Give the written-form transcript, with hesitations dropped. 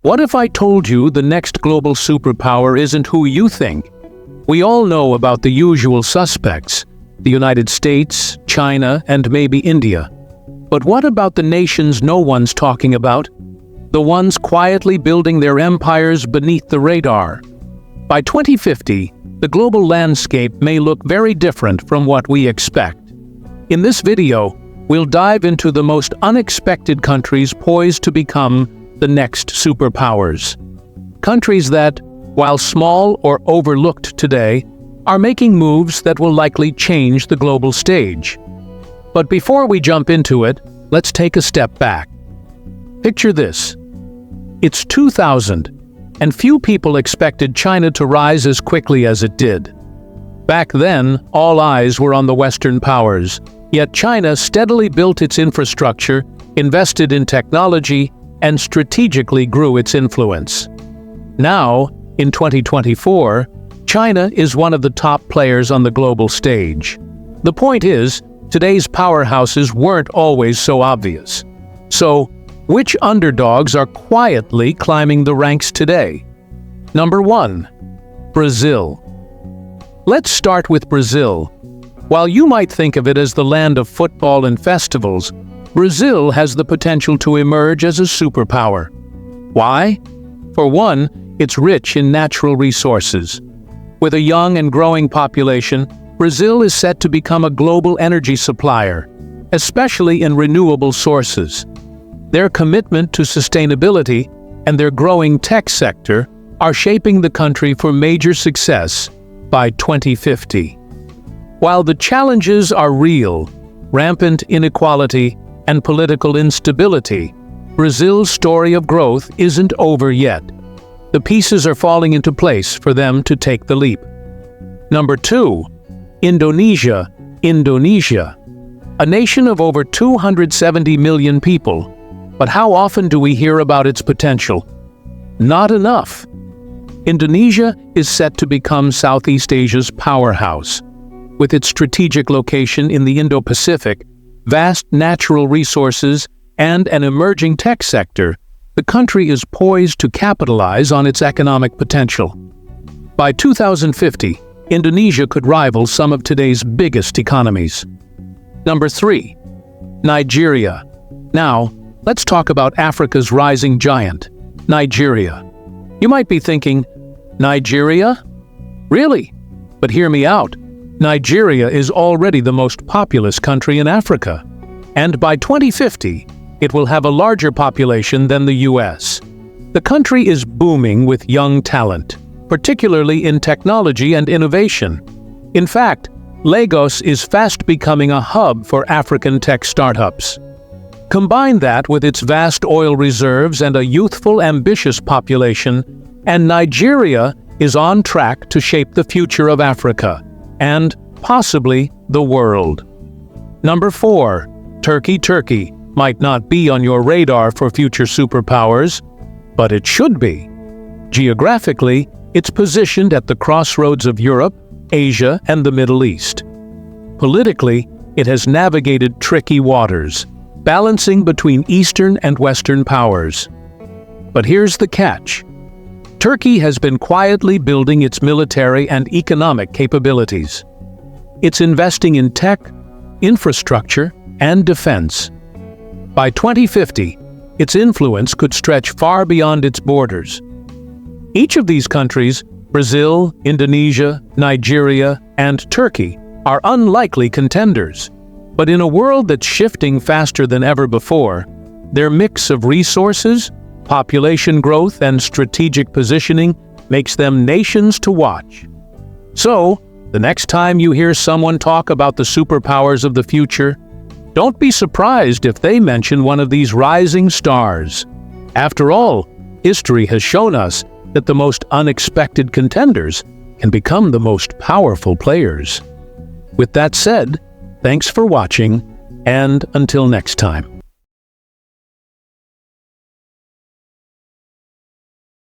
What if I told you the next global superpower isn't who you think? We all know about the usual suspects: the United States, China, and maybe India. But what about the nations no one's talking about? The ones quietly building their empires beneath the radar. By 2050, the global landscape may look very different from what we expect. In this video, we'll dive into the most unexpected countries poised to become the next superpowers. Countries that, while small or overlooked today, are making moves that will likely change the global stage. But before we jump into it, let's take a step back. Picture this. It's 2000, and few people expected China to rise as quickly as it did. Back then, all eyes were on the Western powers, yet China steadily built its infrastructure, invested in technology, and strategically grew its influence. Now, in 2024, China is one of the top players on the global stage. The point is, today's powerhouses weren't always so obvious. So, which underdogs are quietly climbing the ranks today? Number 1. Brazil. Let's start with Brazil. While you might think of it as the land of football and festivals, Brazil has the potential to emerge as a superpower. Why? For one, it's rich in natural resources. With a young and growing population, Brazil is set to become a global energy supplier, especially in renewable sources. Their commitment to sustainability and their growing tech sector are shaping the country for major success by 2050. While the challenges are real, rampant inequality and political instability, Brazil's story of growth isn't over yet. The pieces are falling into place for them to take the leap. Number 2. Indonesia. Indonesia. A nation of over 270 million people. But how often do we hear about its potential? Not enough. Indonesia is set to become Southeast Asia's powerhouse. With its strategic location in the Indo-Pacific, vast natural resources, and an emerging tech sector, the country is poised to capitalize on its economic potential. By 2050, Indonesia could rival some of today's biggest economies. Number 3. Nigeria. Now, let's talk about Africa's rising giant, Nigeria. You might be thinking, Nigeria? Really? But hear me out. Nigeria is already the most populous country in Africa, and by 2050, it will have a larger population than the US. The country is booming with young talent, particularly in technology and innovation. In fact, Lagos is fast becoming a hub for African tech startups. Combine that with its vast oil reserves and a youthful, ambitious population, and Nigeria is on track to shape the future of Africa and possibly the world. Number 4. Turkey. Turkey might not be on your radar for future superpowers, but it should be. Geographically, it's positioned at the crossroads of Europe, Asia, and the Middle East. Politically, it has navigated tricky waters, balancing between Eastern and Western powers. But here's the catch. Turkey has been quietly building its military and economic capabilities. It's investing in tech, infrastructure, and defense. By 2050, its influence could stretch far beyond its borders. Each of these countries, Brazil, Indonesia, Nigeria, and Turkey, are unlikely contenders. But in a world that's shifting faster than ever before, their mix of resources, population growth, and strategic positioning makes them nations to watch. So, the next time you hear someone talk about the superpowers of the future, don't be surprised if they mention one of these rising stars. After all, history has shown us that the most unexpected contenders can become the most powerful players. With that said, thanks for watching, and until next time.